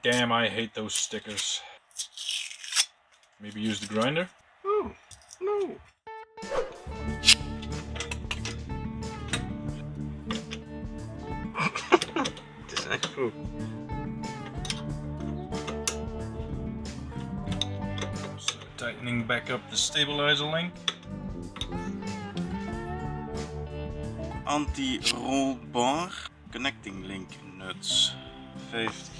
Damn, I hate those stickers. Maybe use the grinder? Oh, no. Het is echt goed. So tightening back up the stabilizer link. Anti-roll bar connecting link nuts 50.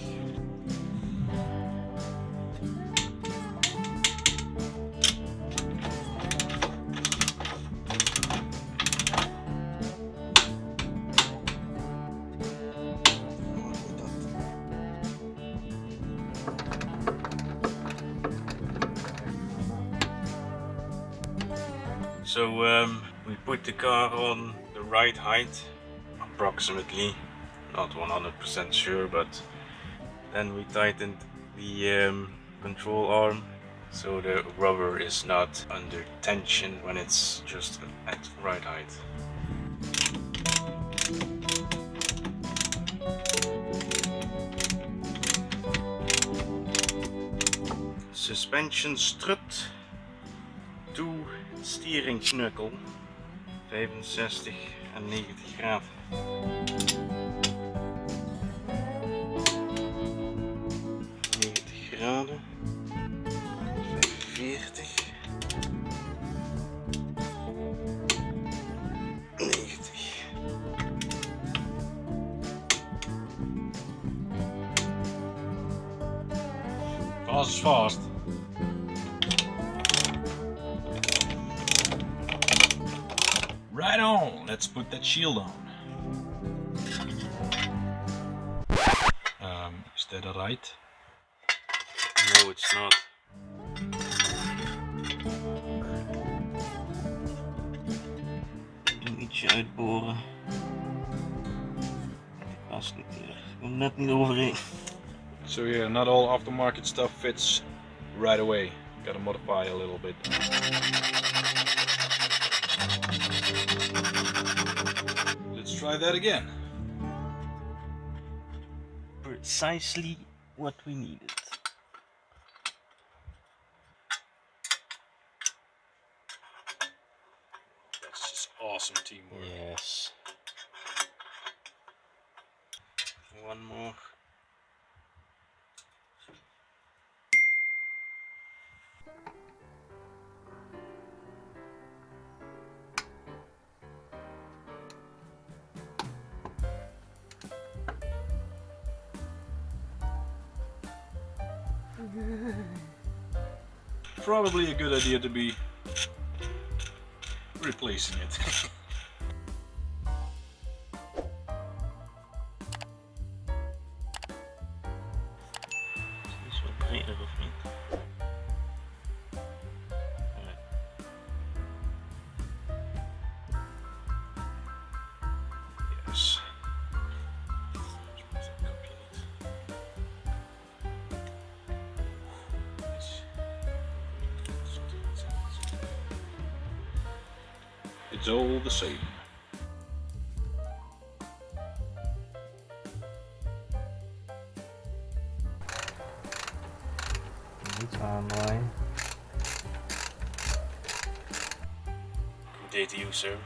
So we put the car on the right height, approximately, not 100% sure, but then we tightened the control arm so the rubber is not under tension when it's just at right height. Suspension strut, toe steringknukkel 65 en 90 graden. Graden 45 90. Fast is fast. Right on, let's put that shield on. Is that right? No, it's not. Ik moet ietsje uitboren. Die past niet meer. Ik kom net niet overheen. So yeah, not all aftermarket stuff fits right away. Gotta modify a little bit. Let's try that again. Precisely what we needed. That's just awesome teamwork. Yes. One more. Probably a good idea to be replacing it. Is wat breder of niet? Yes. It's all the same. Niet aandraaien. Good day to you, sir.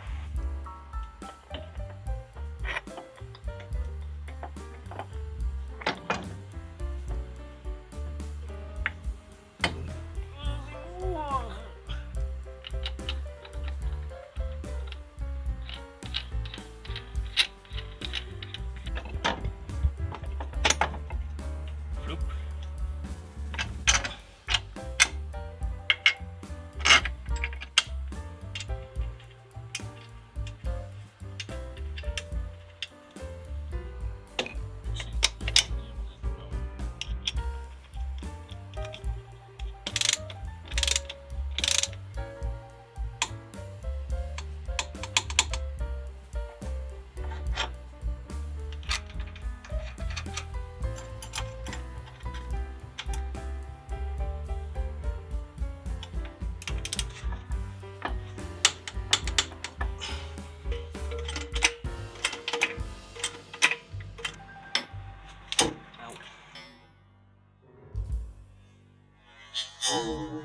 ABS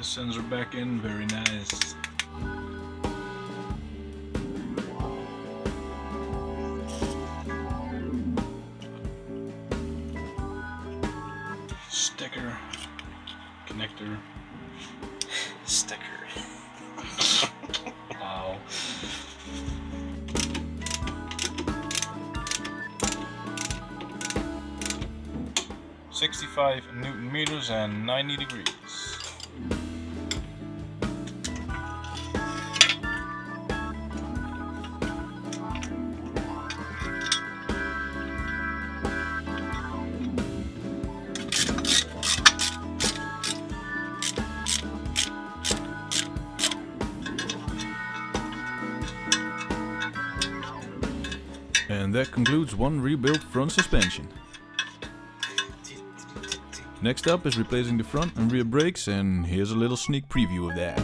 sensor back in, very nice. Sticker, connector, Sticker. wow. $65 Newton meters and 90 degrees. And that concludes one rebuilt front suspension. Next up is replacing the front and rear brakes, and here's a little sneak preview of that.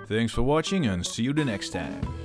Thanks for watching and see you the next time.